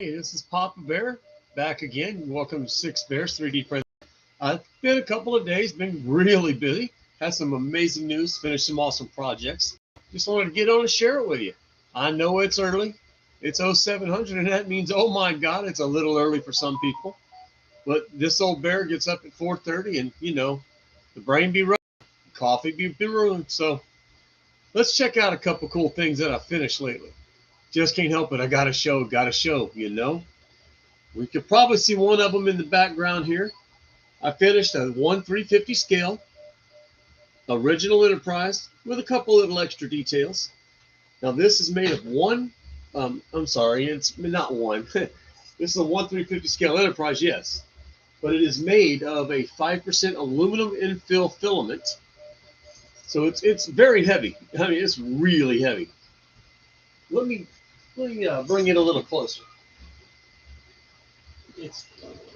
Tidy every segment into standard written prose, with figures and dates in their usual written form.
Hey, this is Papa Bear back again. Welcome to Six Bears 3D Print. It's been a couple of days, been really busy. Had some amazing news, finished some awesome projects. Just wanted to get on and share it with you. I know it's early. It's 0700, and that means, oh my God, it's a little early for some people. But this old bear gets up at 4:30, and the brain be running, coffee be brewing. So let's check out a couple cool things that I finished lately. Just can't help it. I got to show. We could probably see one of them in the background here. I finished a 1/350 scale, original Enterprise, with a couple little extra details. Now this is made of I'm sorry, it's not one. This is a 1/350 scale Enterprise, yes. But it is made of a 5% aluminum infill filament. So it's very heavy. I mean, it's really heavy. Let me bring it a little closer.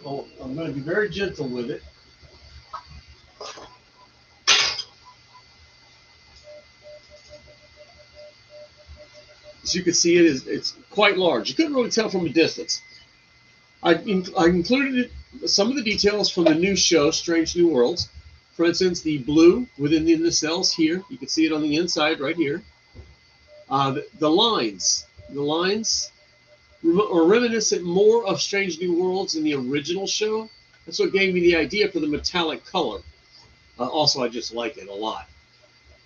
I'm going to be very gentle with it. As you can see, it's quite large. You couldn't really tell from a distance. I included some of the details from the new show, Strange New Worlds. For instance, the blue within the nacelles here. You can see it on the inside right here. The lines are reminiscent more of Strange New Worlds in the original show. That's what gave me the idea for the metallic color. Also, I just like it a lot.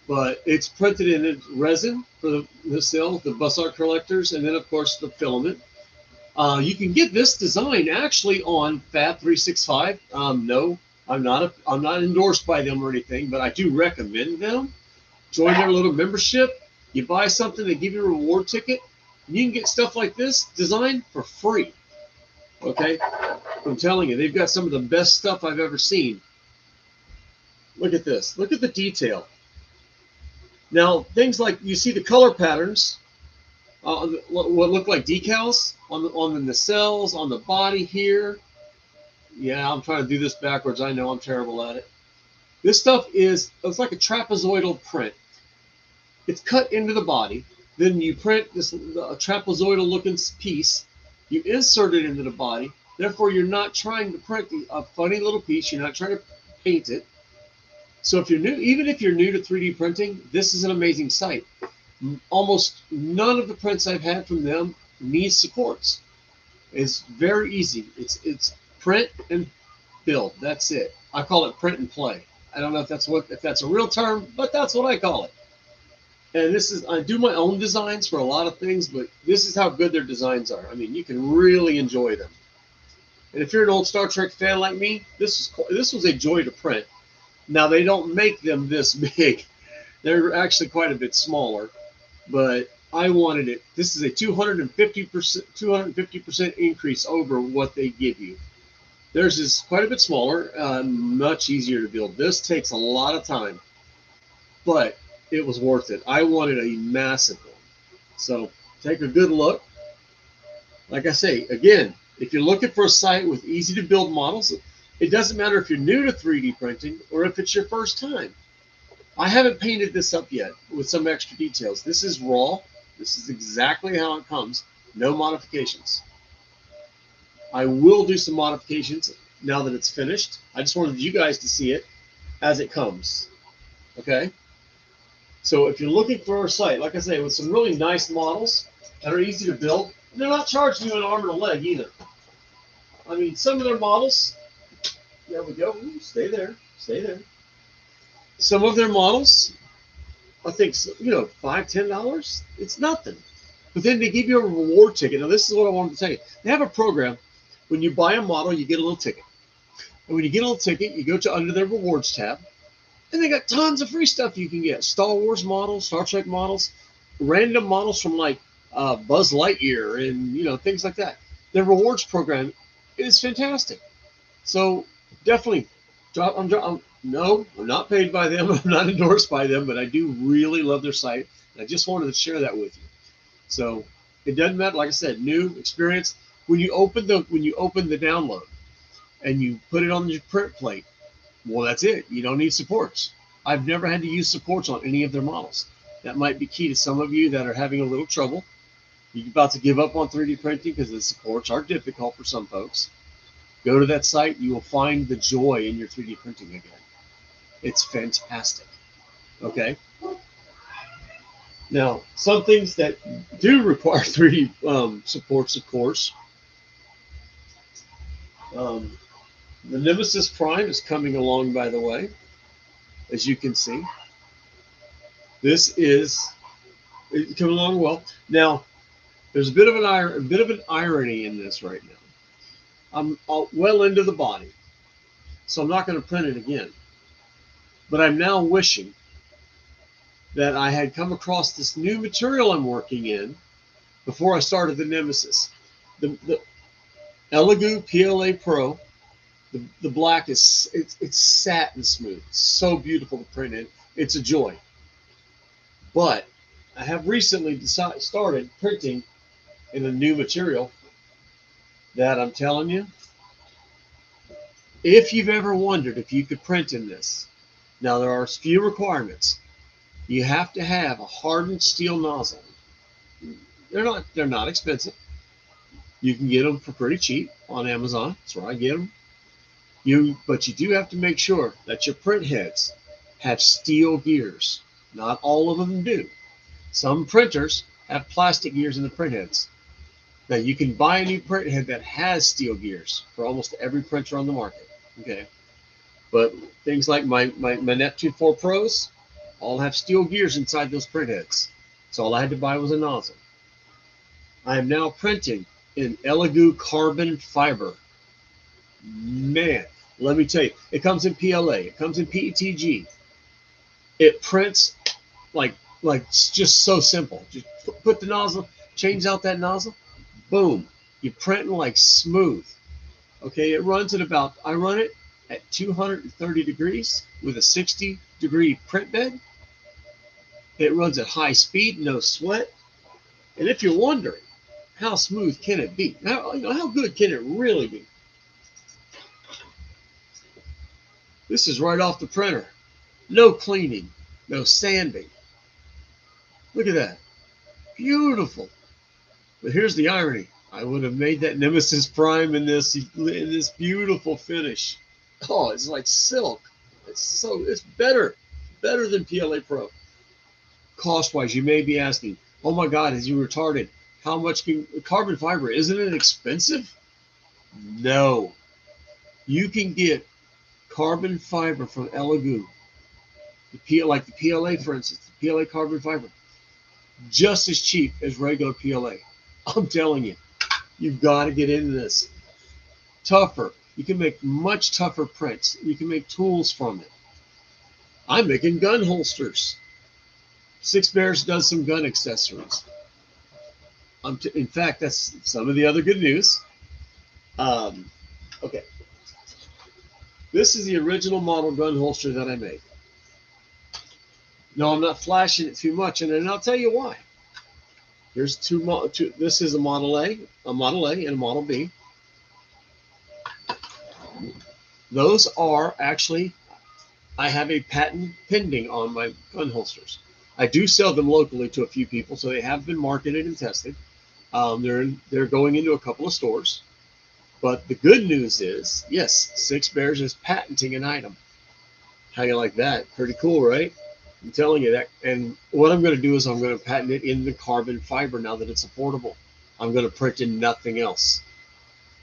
But it's printed in resin for the nacelle, the bus art collectors, and then of course the filament. You can get this design actually on Fab 365. No, I'm not endorsed by them or anything, but I do recommend them. Join their little membership. You buy something, they give you a reward ticket. And you can get stuff like this design for free. Okay, I'm telling you, they've got some of the best stuff I've ever seen. Look at this. Look at the detail. Now, things like you see the color patterns, what look like decals on the nacelles, on the body here. Yeah, I'm trying to do this backwards. I know I'm terrible at it. This stuff it's like a trapezoidal print. It's cut into the body. Then you print this trapezoidal looking piece. You insert it into the body. Therefore, you're not trying to print a funny little piece. You're not trying to paint it. So if you're new, even if you're new to 3D printing, this is an amazing site. Almost none of the prints I've had from them need supports. It's very easy. It's print and build. That's it. I call it print and play. I don't know if that's a real term, but that's what I call it. And I do my own designs for a lot of things, but this is how good their designs are. I mean, you can really enjoy them. And if you're an old Star Trek fan like me, this was a joy to print. Now, they don't make them this big. They're actually quite a bit smaller, but I wanted it. This is a 250% increase over what they give you. Theirs is quite a bit smaller, much easier to build. This takes a lot of time, but it was worth it. I wanted a massive one. So take a good look. Like I say, again, if you're looking for a site with easy to build models, it doesn't matter if you're new to 3D printing or if it's your first time. I haven't painted this up yet with some extra details. This is raw. This is exactly how it comes. No modifications. I will do some modifications now that it's finished. I just wanted you guys to see it as it comes. Okay? So if you're looking for a site, like I say, with some really nice models that are easy to build, they're not charging you an arm and a leg either. I mean, some of their models, there we go. Ooh, stay there. Stay there. Some of their models, I think, $5, $10, it's nothing. But then they give you a reward ticket. Now, this is what I wanted to tell you. They have a program. When you buy a model, you get a little ticket. And when you get a little ticket, you go to under their rewards tab. And they got tons of free stuff you can get. Star Wars models, Star Trek models, random models from like Buzz Lightyear and, things like that. Their rewards program is fantastic. So definitely, I'm not paid by them. I'm not endorsed by them, but I do really love their site. And I just wanted to share that with you. So it doesn't matter. Like I said, new experience. When you open the download and you put it on your print plate, well, that's it. You don't need supports. I've never had to use supports on any of their models. That might be key to some of you that are having a little trouble. You're about to give up on 3D printing because the supports are difficult for some folks. Go to that site. You will find the joy in your 3D printing again. It's fantastic. Okay. Now, some things that do require 3D supports, of course. Um, the Nemesis Prime is coming along, by the way, as you can see. This is coming along well. Now, there's a bit of an irony in this right now. I'm well into the body, so I'm not going to print it again. But I'm now wishing that I had come across this new material I'm working in before I started the Nemesis. The Elegoo PLA Pro, the black is it's satin smooth, so beautiful to print in. It's a joy. But I have recently started printing in a new material that I'm telling you, if you've ever wondered if you could print in this, now there are a few requirements. You have to have a hardened steel nozzle. They're not expensive. You can get them for pretty cheap on Amazon. That's where I get them. But you do have to make sure that your print heads have steel gears. Not all of them do. Some printers have plastic gears in the print heads. Now you can buy a new print head that has steel gears for almost every printer on the market. Okay, but things like my Neptune 4 Pros all have steel gears inside those print heads. So all I had to buy was a nozzle. I am now printing in Elegoo carbon fiber. Man, let me tell you, it comes in PLA, it comes in PETG. It prints like it's just so simple. Just put the nozzle, change out that nozzle, boom, you're printing like smooth. Okay, it runs at about, I run it at 230 degrees with a 60-degree print bed. It runs at high speed, no sweat. And if you're wondering, how smooth can it be? How good can it really be? This is right off the printer. No cleaning, no sanding. Look at that. Beautiful. But here's the irony. I would have made that Nemesis Prime in this beautiful finish. Oh, it's like silk. It's better than PLA Pro. Cost-wise, you may be asking, oh my God, is you retarded? How much can carbon fiber? Isn't it expensive? No. You can get carbon fiber from Elegoo, like the PLA, for instance, the PLA carbon fiber, just as cheap as regular PLA. I'm telling you, you've got to get into this. Tougher. You can make much tougher prints. You can make tools from it. I'm making gun holsters. Six Bears does some gun accessories. In fact, that's some of the other good news. Okay. This is the original model gun holster that I made. No, I'm not flashing it too much, and I'll tell you why. Here's two. This is a Model A, and a Model B. Those are actually, I have a patent pending on my gun holsters. I do sell them locally to a few people, so they have been marketed and tested. They're going into a couple of stores. But the good news is, yes, Six Bears is patenting an item. How you like that? Pretty cool, right? I'm telling you that. And what I'm going to do is I'm going to patent it in the carbon fiber now that it's affordable. I'm going to print in nothing else.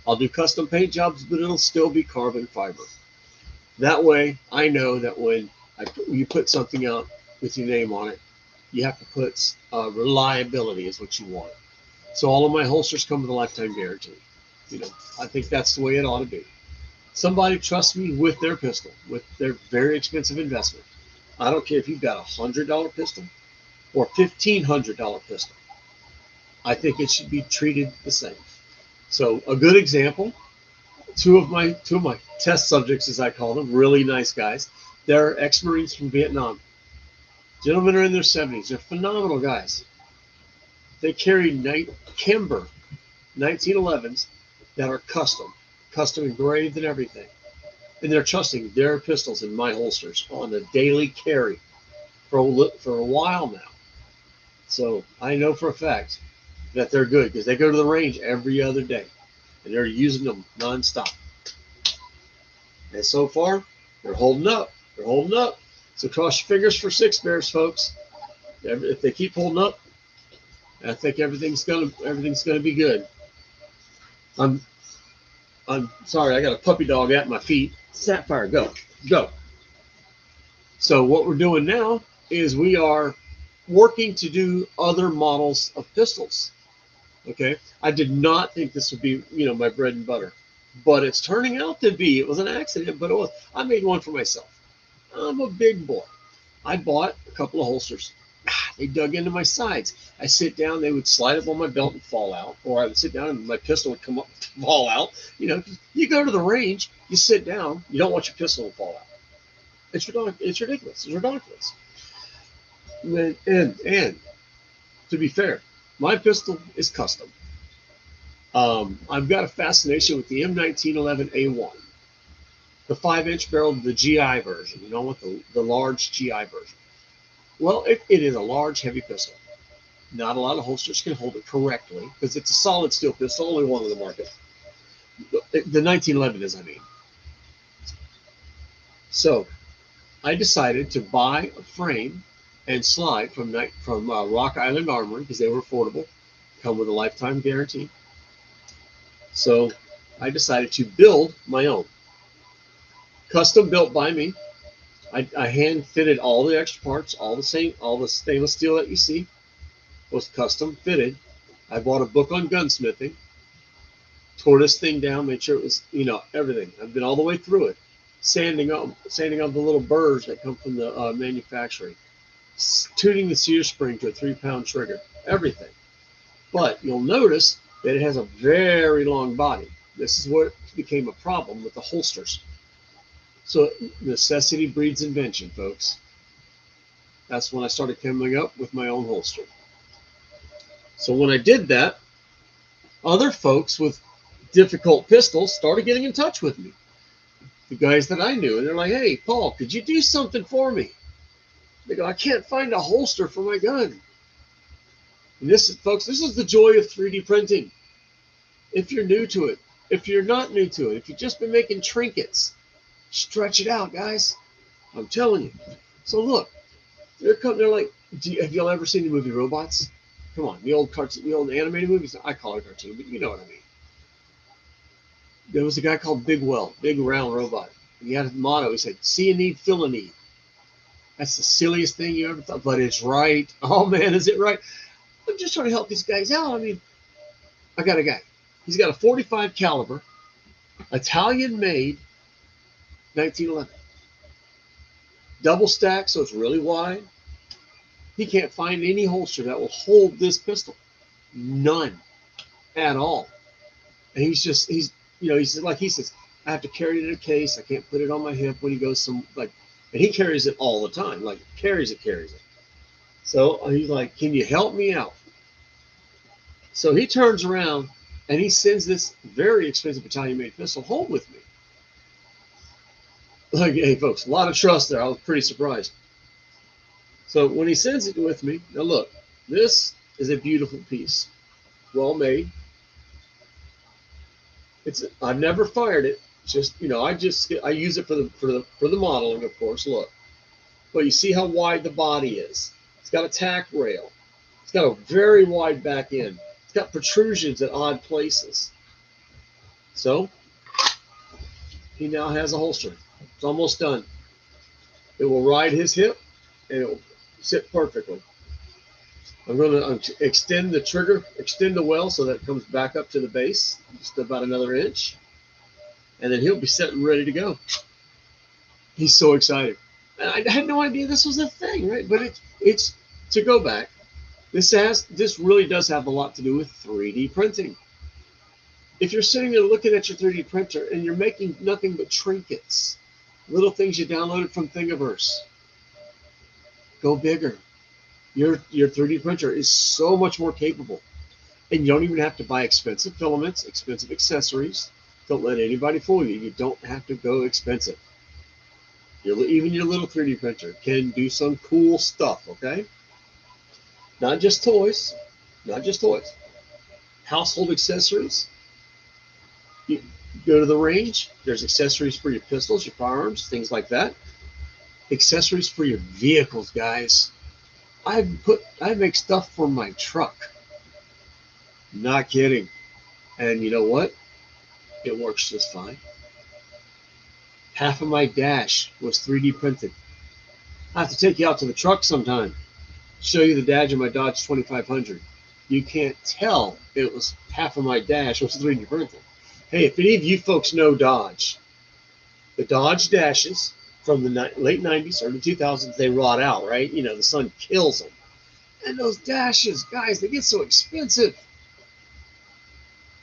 I'll do custom paint jobs, but it'll still be carbon fiber. That way, I know that when you put something out with your name on it, you have to put reliability is what you want. So all of my holsters come with a lifetime guarantee. I think that's the way it ought to be. Somebody trusts me with their pistol, with their very expensive investment. I don't care if you've got $100 pistol or $1,500 pistol. I think it should be treated the same. So a good example, two of my test subjects, as I call them, really nice guys. They're ex-Marines from Vietnam. Gentlemen are in their 70s. They're phenomenal guys. They carry Kimber 1911s that are custom engraved and everything. And they're trusting their pistols in my holsters on a daily carry for a while now. So I know for a fact that they're good because they go to the range every other day and they're using them nonstop. And so far, they're holding up. They're holding up. So cross your fingers for Six Bears, folks. If they keep holding up, I think everything's gonna be good. I'm sorry, I got a puppy dog at my feet. Sapphire, go, go. So what we're doing now is we are working to do other models of pistols. Okay, I did not think this would be, my bread and butter, but it's turning out to be. It was an accident, but it was. I made one for myself. I'm a big boy. I bought a couple of holsters. They dug into my sides. I sit down, they would slide up on my belt and fall out, or I would sit down and my pistol would come up and fall out. You go to the range, you sit down, you don't want your pistol to fall out. It's ridiculous. It's ridiculous. And to be fair, my pistol is custom. I've got a fascination with the M1911A1, the 5-inch barrel, the GI version. With the large GI version. Well, it is a large, heavy pistol. Not a lot of holsters can hold it correctly because it's a solid steel pistol, only one on the market. The 1911 is, I mean. So I decided to buy a frame and slide from Rock Island Armory because they were affordable, come with a lifetime guarantee. So I decided to build my own. Custom built by me. I hand fitted all the extra parts, all the stainless steel that you see was custom fitted. I bought a book on gunsmithing, tore this thing down, made sure it was, everything. I've been all the way through it, sanding up the little burrs that come from the manufacturing, tuning the sear spring to a 3-pound trigger, everything. But you'll notice that it has a very long body. This is what became a problem with the holsters. So necessity breeds invention, folks. That's when I started coming up with my own holster. So when I did that, other folks with difficult pistols started getting in touch with me. The guys that I knew, and they're like, "Hey, Paul, could you do something for me?" They go, "I can't find a holster for my gun." And this is the joy of 3D printing. If you're new to it, if you're not new to it, if you've just been making trinkets, stretch it out, guys. I'm telling you. So look, they're like, have y'all ever seen the movie Robots? Come on, the old animated movies. I call it a cartoon, but you know what I mean. There was a guy called Big Round Robot. And he had a motto. He said, "See a need, fill a need." That's the silliest thing you ever thought, but it's right. Oh man, is it right? I'm just trying to help these guys out. I mean, I got a guy. He's got a .45 caliber, Italian-made, 1911. Double stack, so it's really wide. He can't find any holster that will hold this pistol. None at all. And he says, I have to carry it in a case. I can't put it on my hip when he goes and he carries it all the time. Like carries it. So he's like, "Can you help me out?" So he turns around and he sends this very expensive Italian-made pistol home with me. Like, hey, folks, a lot of trust there. I was pretty surprised. So when he sends it with me, now look, this is a beautiful piece, well made. I've never fired it. I use it for the modeling, of course. Look, but you see how wide the body is. It's got a tack rail. It's got a very wide back end. It's got protrusions at odd places. So he now has a holster. It's almost done. It will ride his hip, and it will sit perfectly. I'm going to extend the well so that it comes back up to the base, just about another inch. And then he'll be set and ready to go. He's so excited. And I had no idea this was a thing, right? But it's to go back. This really does have a lot to do with 3D printing. If you're sitting there looking at your 3D printer and you're making nothing but trinkets, little things you downloaded from Thingiverse, go bigger. Your 3D printer is so much more capable. And you don't even have to buy expensive filaments, expensive accessories. Don't let anybody fool you. You don't have to go expensive. Even your little 3D printer can do some cool stuff, okay? Not just toys. Not just toys. household accessories. You go to the range, there's accessories for your pistols, your firearms, things like that. Accessories for your vehicles, guys. I make stuff for my truck. Not kidding. And you know what? It works just fine. Half of my dash was 3D printed. I have to take you out to the truck sometime. Show you the dash of my Dodge 2500. You can't tell it was half of my dash was 3D printed. Hey, if any of you folks know Dodge, the Dodge dashes from the late 90s, early 2000s, they rot out, right? You know, the sun kills them. And those dashes, guys, they get so expensive.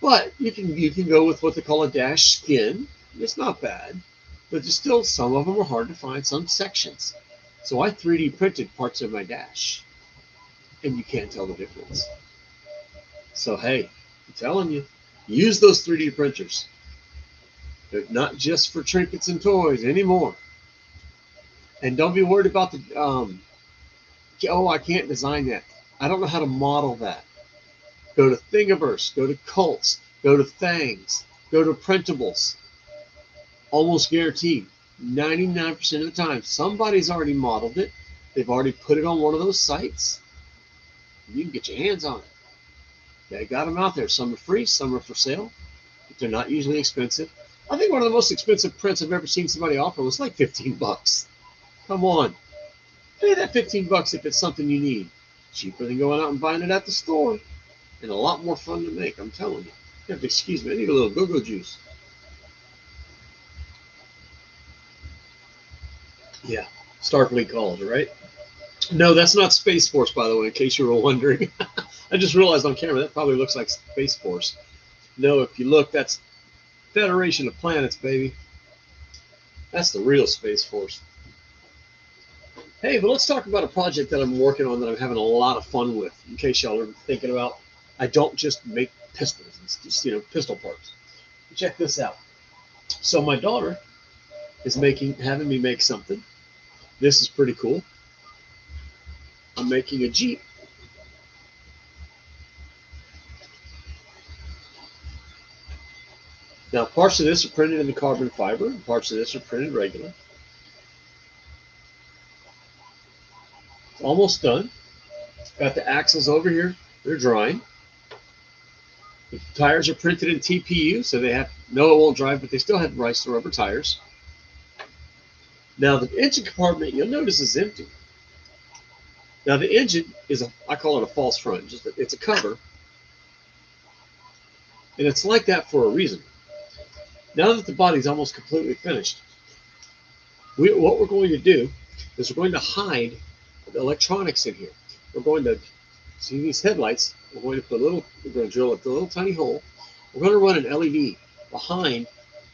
But you can go with what they call a dash skin. It's not bad, but there's still some of them are hard to find, some sections. So I 3D printed parts of my dash, and you can't tell the difference. So hey, I'm telling you, use those 3D printers. They're not just for trinkets and toys anymore. And don't be worried about the oh, I can't design that. I don't know how to model that. Go to Thingiverse, go to Cults, go to Thangs, go to Printables. Almost guaranteed, 99% of the time, somebody's already modeled it. They've already put it on one of those sites. You can get your hands on it. They got them out there. Some are free, some are for sale. But they're not usually expensive. I think one of the most expensive prints I've ever seen somebody offer was like 15 bucks. Come on. Pay that 15 bucks if it's something you need. Cheaper than going out and buying it at the store. And a lot more fun to make, I'm telling you. You have to excuse me, I need a little go-go juice. Yeah, Starfleet calls, right? No, that's not Space Force, by the way, in case you were wondering. I just realized on camera that probably looks like Space Force. No, if you look, that's Federation of Planets, baby. That's the real Space Force. Hey, but let's talk about a project that I'm working on that I'm having a lot of fun with, in case y'all are thinking about. I don't just make pistols, it's just, pistol parts. Check this out. So my daughter is having me make something. This is pretty cool. I'm making a Jeep. Now, parts of this are printed in the carbon fiber, and parts of this are printed regular. Almost done. Got the axles over here. They're drying. The tires are printed in TPU, so they have no, it won't drive, but they still have rice rubber tires. Now, the engine compartment, you'll notice, is empty. Now, the engine is I call it a false front. It's a cover. And it's like that for a reason. Now that the body's almost completely finished, what we're going to do is we're going to hide the electronics in here. We're going to see these headlights. We're going to drill a little tiny hole. We're going to run an LED behind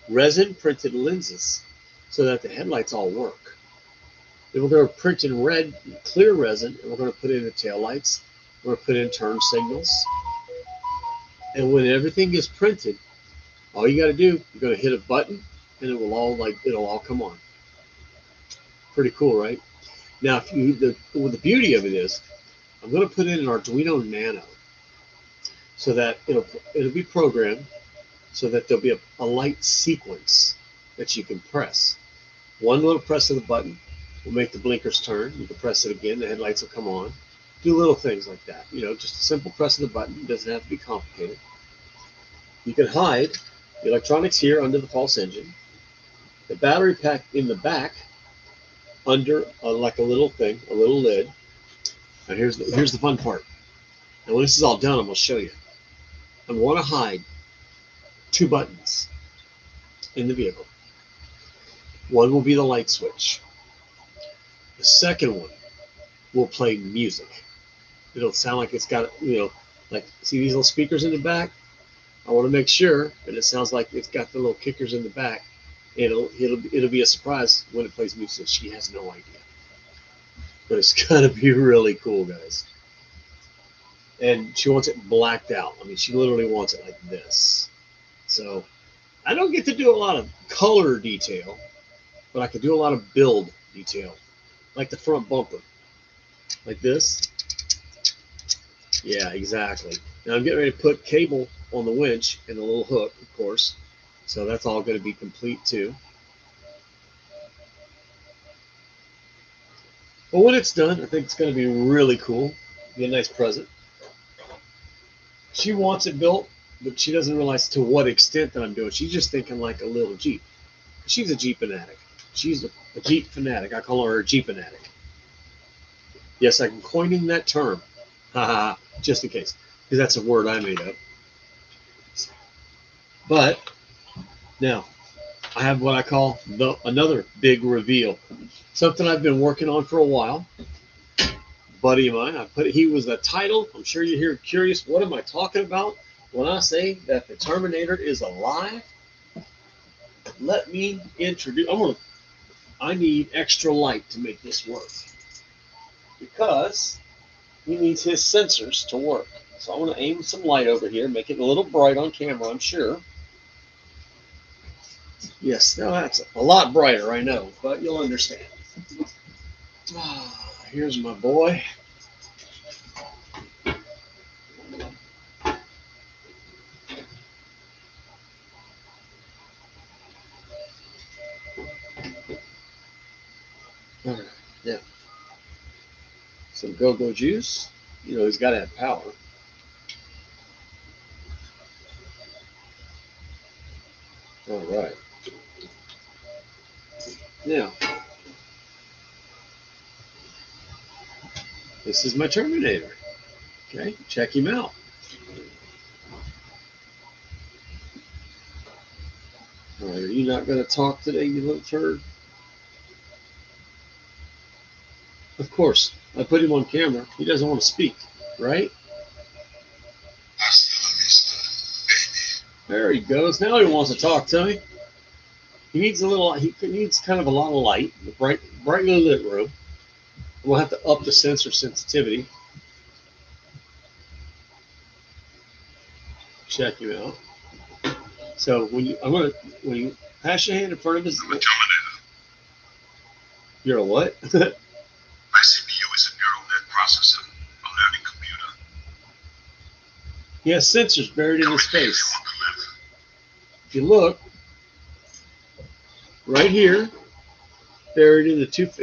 resin printed lenses so that the headlights all work. Then we're going to print in red clear resin, and we're going to put in the taillights. We're going to put in turn signals. And when everything is printed, all you got to do, you're going to hit a button, and it'll all come on. Pretty cool, right? Now, the beauty of it is, I'm going to put in an Arduino Nano, so that it'll be programmed, so that there'll be a light sequence that you can press. One little press of the button will make the blinkers turn. You can press it again, the headlights will come on. Do little things like that. Just a simple press of the button. It doesn't have to be complicated. You can hide the electronics here under the false engine, the battery pack in the back under like a little lid. Now here's the fun part. And when this is all done, I'm going to show you. I want to hide 2 buttons in the vehicle. One will be the light switch. The second one will play music. It'll sound like it's got, like, see these little speakers in the back? I want to make sure that it sounds like it's got the little kickers in the back. It'll be a surprise when it plays music. She has no idea. But it's going to be really cool, guys. And she wants it blacked out. I mean, she literally wants it like this. So I don't get to do a lot of color detail, but I can do a lot of build detail, like the front bumper, like this. Yeah, exactly. Now I'm getting ready to put cable on the winch and a little hook, of course. So that's all going to be complete too. But when it's done, I think it's going to be really cool. Be a nice present. She wants it built, but she doesn't realize to what extent that I'm doing. She's just thinking like a little Jeep. She's a Jeep fanatic. She's a Jeep fanatic. I call her a Jeep fanatic. Yes, I'm coining that term. Haha, just in case. Because that's a word I made up. But now, I have what I call another big reveal. Something I've been working on for a while. Buddy of mine, he was the title. I'm sure you're here curious. What am I talking about when I say that the Terminator is alive? Let me introduce. I need extra light to make this work because he needs his sensors to work. So I want to aim some light over here, make it a little bright on camera, I'm sure. Yes, now that's a lot brighter, I know, but you'll understand. Here's my boy. All right, yeah. Some go-go juice. You know, he's got to have power. All right. Now, this is my Terminator. Okay, check him out. All right, are you not going to talk today, you little turd? Of course, I put him on camera. He doesn't want to speak, right? There he goes. Now he wants to talk to me. He needs he needs kind of a lot of light, brightly lit room. We'll have to up the sensor sensitivity. Check him out. So when you pass your hand in front of his, I'm a Terminator. You're a what? My CPU is a neural net processor, a learning computer. He has sensors buried in his Come with me if you face. want to live. If you look, right here, buried in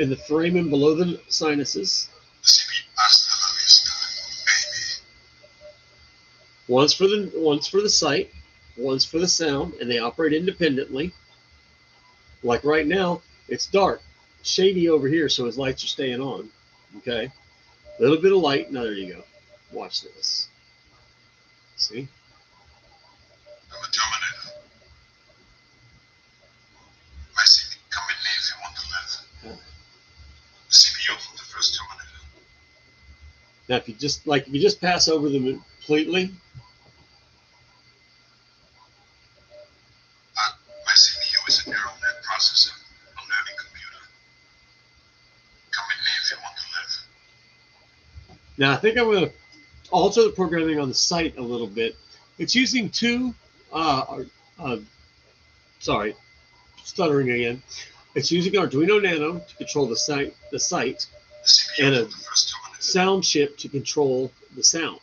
the foramen below the sinuses. The CPU, hasta la vista, baby. One's for the sight, one's for the sound, and they operate independently. Like right now, it's dark, shady over here, so his lights are staying on. Okay, a little bit of light. Now there you go. Watch this. See? I'm a Terminator. My CPU, come with me if you want to live. The CPU from the first Terminator. Now, if you just pass over them completely, My CPU is a neural net processor, a learning computer. Come with me if you want to live. now I think I'm going to alter the programming on the site a little bit. It's using sorry, stuttering again. It's using Arduino Nano to control the site, The CPU and a from the first Terminator. sound chip to control the sound.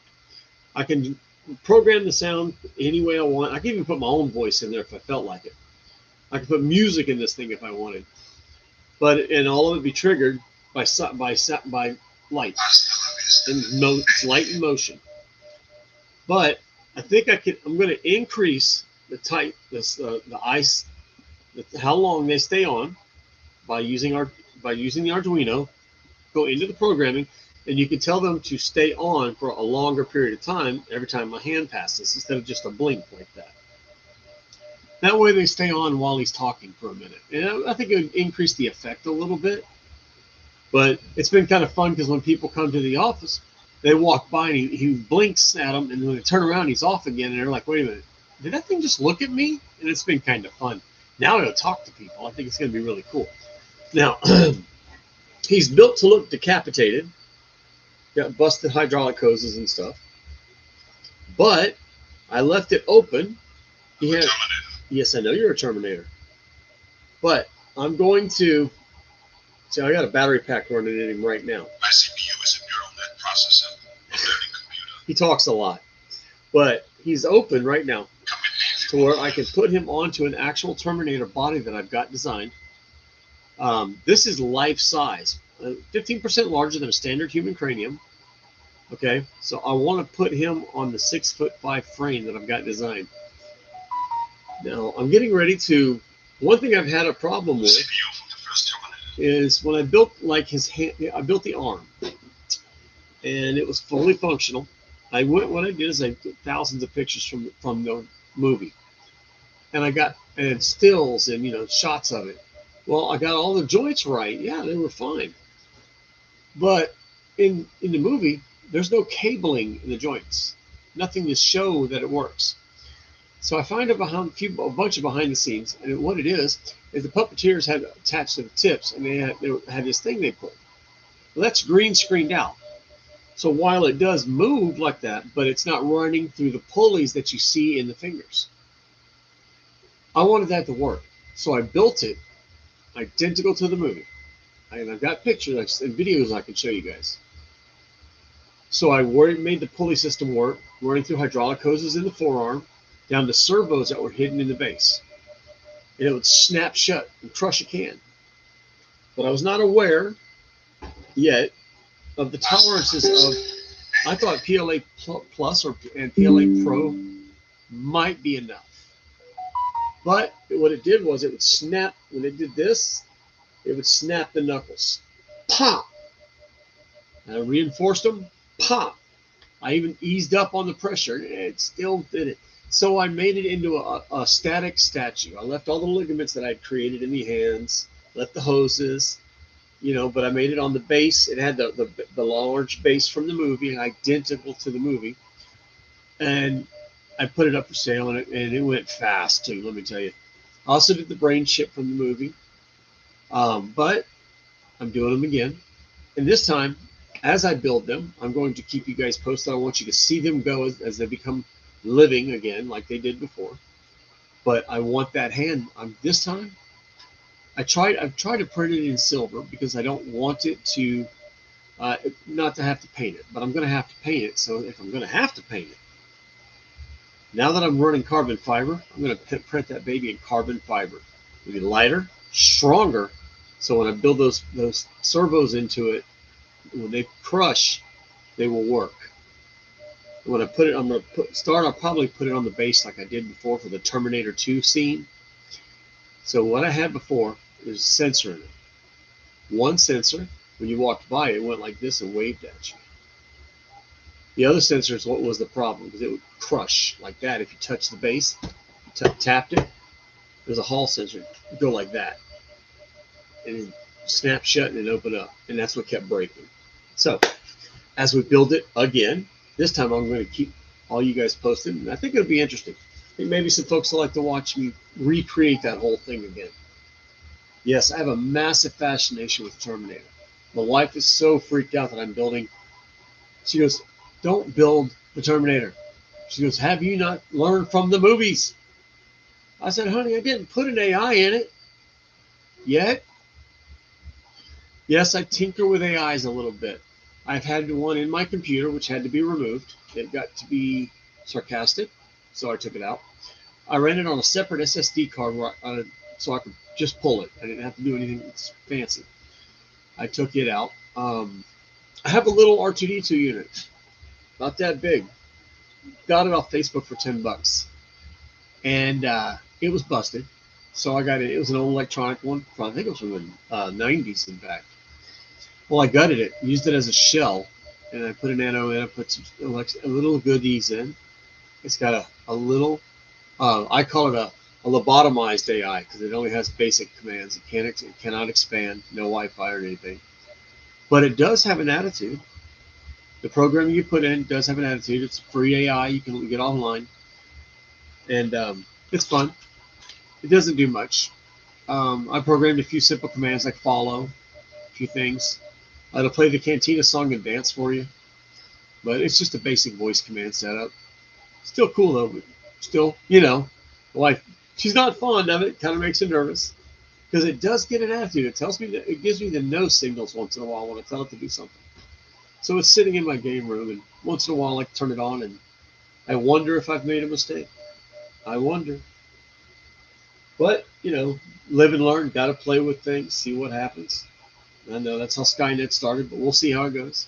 I can program the sound any way I want. I can even put my own voice in there if I felt like it. I can put music in this thing if I wanted, and all of it be triggered by light Hasta la vista. and light and motion. But I think I'm going to increase the ice, how long they stay on by using the Arduino. Go into the programming, and you can tell them to stay on for a longer period of time every time my hand passes, instead of just a blink like that. That way they stay on while he's talking for a minute. And I think it would increase the effect a little bit. But it's been kind of fun because when people come to the office, they walk by and he blinks at them, and when they turn around, he's off again, and they're like, wait a minute, did that thing just look at me? And it's been kind of fun. Now he'll talk to people. I think it's going to be really cool. Now, he's built to look decapitated. Got busted hydraulic hoses and stuff. But I left it open. Yes, I know you're a Terminator. But I'm going to... See, I got a battery pack running in him right now. My CPU is a neural net processor, a learning computer. He talks a lot, but he's open right now Come at me if to you want where to I can live. put him onto an actual Terminator body that I've got designed. This is life size, 15% larger than a standard human cranium. Okay, so I want to put him on the 6'5" frame that I've got designed. Now I'm getting ready to. One thing I've had a problem with CPU from the first Terminator. is when I built like his hand. I built the arm, and it was fully functional. What I did is I took thousands of pictures from the movie, and I got and stills and shots of it. Well, I got all the joints right. Yeah, they were fine. But in the movie, there's no cabling in the joints, nothing to show that it works. So I find a bunch of behind the scenes, and what it is the puppeteers had attached to the tips, and they had this thing they put. Well, that's green screened out. So while it does move like that, but it's not running through the pulleys that you see in the fingers. I wanted that to work, so I built it identical to the movie, and I've got pictures and videos I can show you guys. So I made the pulley system work, running through hydraulic hoses in the forearm, down to servos that were hidden in the base. And it would snap shut and crush a can. But I was not aware yet of the tolerances of, I thought PLA Plus and PLA Pro might be enough. But what it did was it would snap, when it did this, it would snap the knuckles. Pop! And I reinforced them. Pop! I even eased up on the pressure, and it still did it. So I made it into a static statue. I left all the ligaments that I'd created in the hands, left the hoses, but I made it on the base. It had the large base from the movie, identical to the movie. And I put it up for sale, and it went fast, too, let me tell you. I also did the brain chip from the movie, but I'm doing them again. And this time, as I build them, I'm going to keep you guys posted. I want you to see them go as they become living again, like they did before. But I want that hand. This time, I've tried to print it in silver because I don't want it to, not to have to paint it. But I'm going to have to paint it. So if I'm going to have to paint it, now that I'm running carbon fiber, I'm going to print that baby in carbon fiber. It'll be lighter, stronger. So when I build those servos into it, when they crush, they will work. When I put it, I'll probably put it on the base like I did before for the Terminator 2 scene. So what I had before is a sensor in it. One sensor, when you walked by, it went like this and waved at you. The other sensor is what was the problem, because it would crush like that if you touched the base, tapped it. There's a Hall sensor, it'd go like that. And it'd snap shut and it'd open up. And that's what kept breaking. So, as we build it again, this time I'm going to keep all you guys posted, and I think it'll be interesting. I think maybe some folks will like to watch me recreate that whole thing again. Yes, I have a massive fascination with Terminator. My wife is so freaked out that I'm building. She goes, "Don't build the Terminator." She goes, "Have you not learned from the movies?" I said, "Honey, I didn't put an AI in it yet." Yes, I tinker with AIs a little bit. I've had one in my computer, which had to be removed. It got to be sarcastic, so I took it out. I ran it on a separate SSD card so I could just pull it. I didn't have to do anything fancy. I took it out. I have a little R2D2 unit, not that big. Got it off Facebook for $10, and it was busted. So I got it. It was an old electronic one. I think it was from the 90s, in fact. Well, I gutted it, used it as a shell, and I put a nano in. I put some little goodies in. It's got a little, I call it a lobotomized AI because it only has basic commands. It cannot expand, no Wi-Fi or anything. But it does have an attitude. The program you put in does have an attitude. It's free AI. You can get online. And it's fun. It doesn't do much. I programmed a few simple commands like follow, a few things. It'll play the Cantina song and dance for you. But it's just a basic voice command setup. Still cool though, but still, the wife, she's not fond of it. Kind of makes her nervous because it does get an attitude. It tells me that it gives me the no signals once in a while when I tell it to do something. So it's sitting in my game room, and once in a while I like to turn it on, and I wonder if I've made a mistake. I wonder. But, live and learn, got to play with things, see what happens. I know that's how Skynet started, but we'll see how it goes.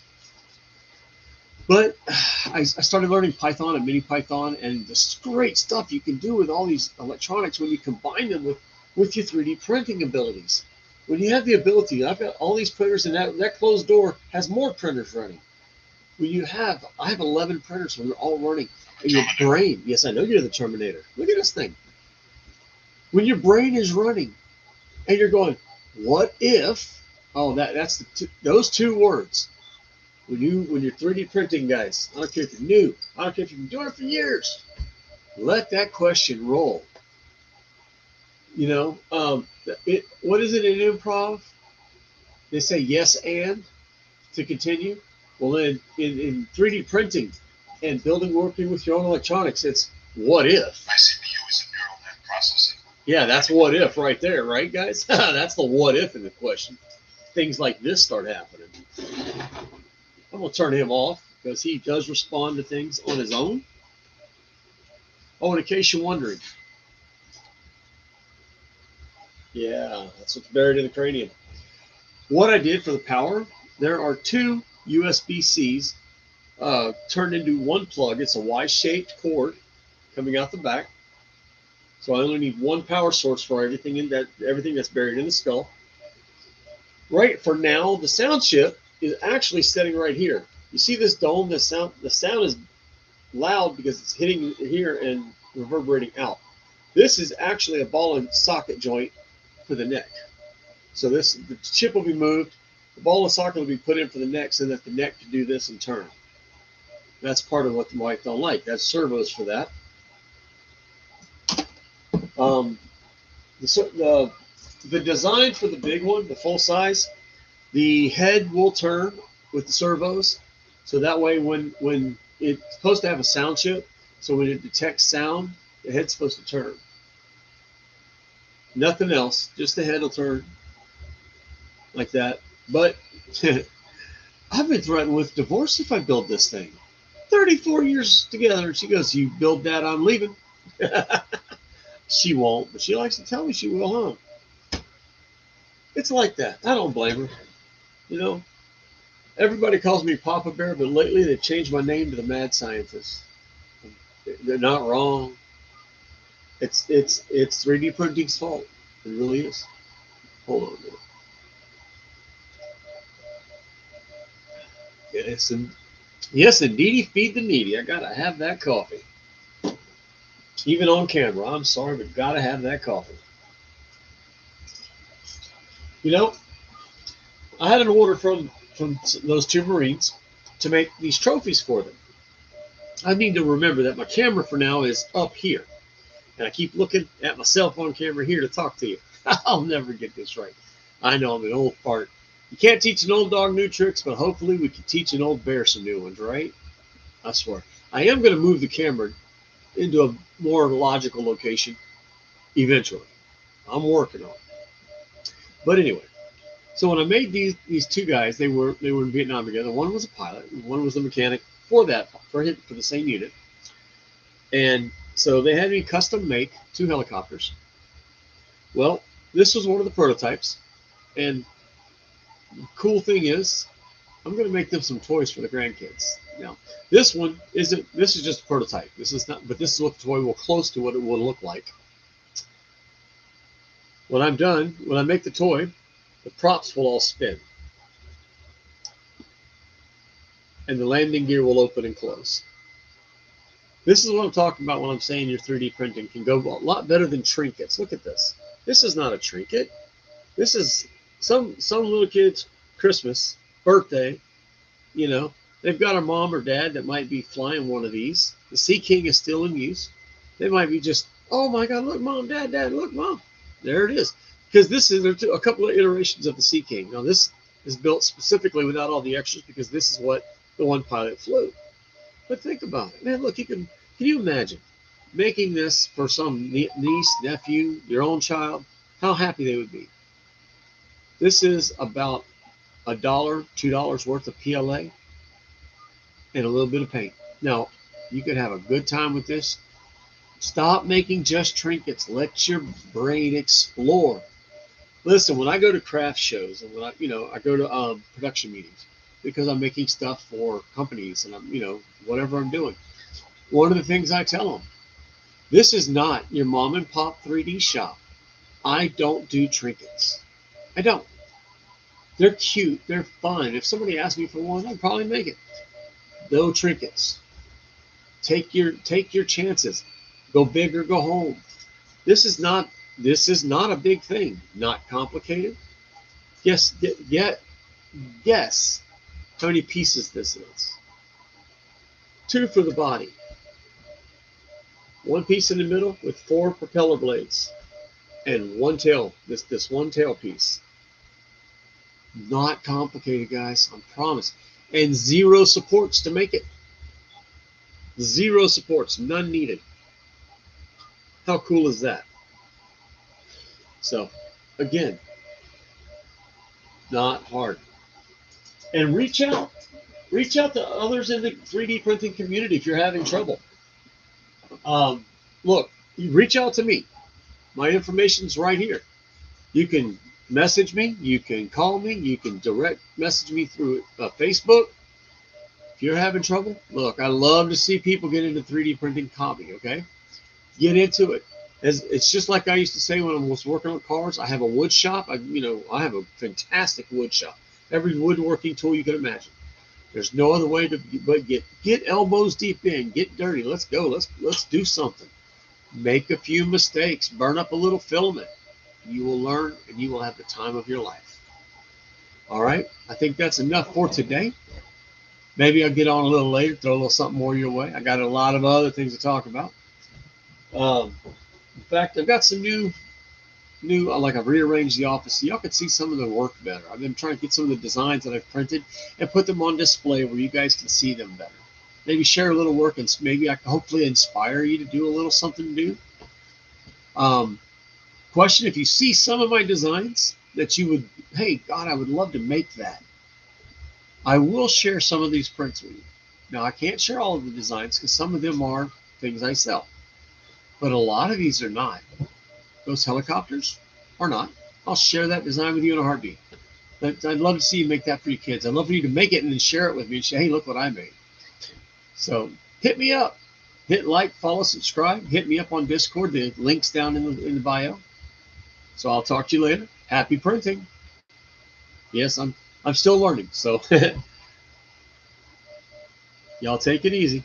But I started learning Python and mini Python, and this great stuff you can do with all these electronics when you combine them with your 3D printing abilities. When you have the ability, I've got all these printers, and that closed door has more printers running. I have 11 printers when they're all running. And your brain, yes, I know you're the Terminator. Look at this thing. When your brain is running, and you're going, what if? Oh, that's those two words. When you're 3D printing, guys, I don't care if you're new, I don't care if you've been doing it for years, let that question roll. What is it in improv? They say yes and to continue. Well, in 3D printing and building, working with your own electronics, it's what if? My CPU is a neural net processor. Yeah, that's what if right there, right, guys? That's the what if in the question. Things like this start happening. I'm going to turn him off because he does respond to things on his own. Oh, and in case you're wondering, yeah, that's what's buried in the cranium. What I did for the power, there are two USB-Cs turned into one plug. It's a Y-shaped cord coming out the back. So I only need one power source for everything that's buried in the skull. Right for now, the sound chip is actually sitting right here. You see this dome? The sound is loud because it's hitting here and reverberating out. This is actually a ball and socket joint for the neck. So the chip will be moved. The ball and socket will be put in for the neck so that the neck can do this and turn. That's part of what the wife don't like. That's servos for that. The design for the big one, the full size, the head will turn with the servos. So that way when it's supposed to have a sound chip, so when it detects sound, the head's supposed to turn. Nothing else, just the head will turn like that. But I've been threatened with divorce if I build this thing. 34 years together, and she goes, you build that, I'm leaving. She won't, but she likes to tell me she will, huh? It's like that. I don't blame her. Everybody calls me Papa Bear, but lately they've changed my name to the Mad Scientist. They're not wrong. It's 3D printing's fault. It really is. Hold on a minute. Yes, indeedy, feed the needy. I gotta have that coffee. Even on camera. I'm sorry, but gotta have that coffee. I had an order from those two Marines to make these trophies for them. I need to remember that my camera for now is up here. And I keep looking at my cell phone camera here to talk to you. I'll never get this right. I know I'm an old fart. You can't teach an old dog new tricks, but hopefully we can teach an old bear some new ones, right? I swear. I am going to move the camera into a more logical location eventually. I'm working on it. But anyway, so when I made these two guys, they were in Vietnam together. One was a pilot, and one was the mechanic for the same unit. And so they had me custom make two helicopters. Well, this was one of the prototypes, and the cool thing is, I'm going to make them some toys for the grandkids. Now, this is just a prototype. This is not, but this is what the toy will close to what it will look like. When I'm done, when I make the toy, the props will all spin. And the landing gear will open and close. This is what I'm talking about when I'm saying your 3D printing can go a lot better than trinkets. Look at this. This is not a trinket. This is some little kid's Christmas, birthday. They've got a mom or dad that might be flying one of these. The Sea King is still in use. They might be just, oh my God, look, Mom, Dad, look, Mom. There it is. Because there's a couple of iterations of the Sea King. Now, this is built specifically without all the extras because this is what the one pilot flew. But think about it. Man, look, can you imagine making this for some niece, nephew, your own child? How happy they would be. This is about $1, $2 worth of PLA. and a little bit of paint. Now, you could have a good time with this. Stop making just trinkets. Let your brain explore. Listen, when I go to craft shows and when I go to production meetings because I'm making stuff for companies and I'm whatever I'm doing. One of the things I tell them, this is not your mom and pop 3D shop. I don't do trinkets. I don't. They're cute. They're fun. If somebody asked me for one, I'd probably make it. No trinkets. Take your chances. Go big or go home. This is not a big thing. Not complicated. Guess how many pieces this is. Two for the body. One piece in the middle with four propeller blades and one tail. This one tail piece. Not complicated, guys. I promise. And zero supports to make it. Zero supports, none needed. How cool is that? So, again, not hard. And reach out. Reach out to others in the 3D printing community if you're having trouble. Look, you reach out to me. My information's right here. You can message me. You can call me. You can direct message me through Facebook. If you're having trouble, look, I love to see people get into 3D printing hobby, okay? Get into it. It's just like I used to say when I was working on cars. I have a wood shop. I have a fantastic wood shop. Every woodworking tool you can imagine. There's no other way to but get elbows deep in, get dirty. Let's go. Let's do something. Make a few mistakes. Burn up a little filament. You will learn, and you will have the time of your life. All right. I think that's enough for today. Maybe I'll get on a little later, throw a little something more your way. I got a lot of other things to talk about. In fact, I've got some new, like I've rearranged the office so y'all can see some of the work better. I've been trying to get some of the designs that I've printed and put them on display where you guys can see them better. Maybe share a little work and maybe I can hopefully inspire you to do a little something new. Question, if you see some of my designs that you would, hey, God, I would love to make that. I will share some of these prints with you. Now, I can't share all of the designs because some of them are things I sell. But a lot of these are not. Those helicopters are not. I'll share that design with you in a heartbeat. But I'd love to see you make that for your kids. I'd love for you to make it and then share it with me and say, hey, look what I made. So hit me up. Hit like, follow, subscribe. Hit me up on Discord. The link's down in the bio. So I'll talk to you later. Happy printing. Yes, I'm still learning. So y'all take it easy.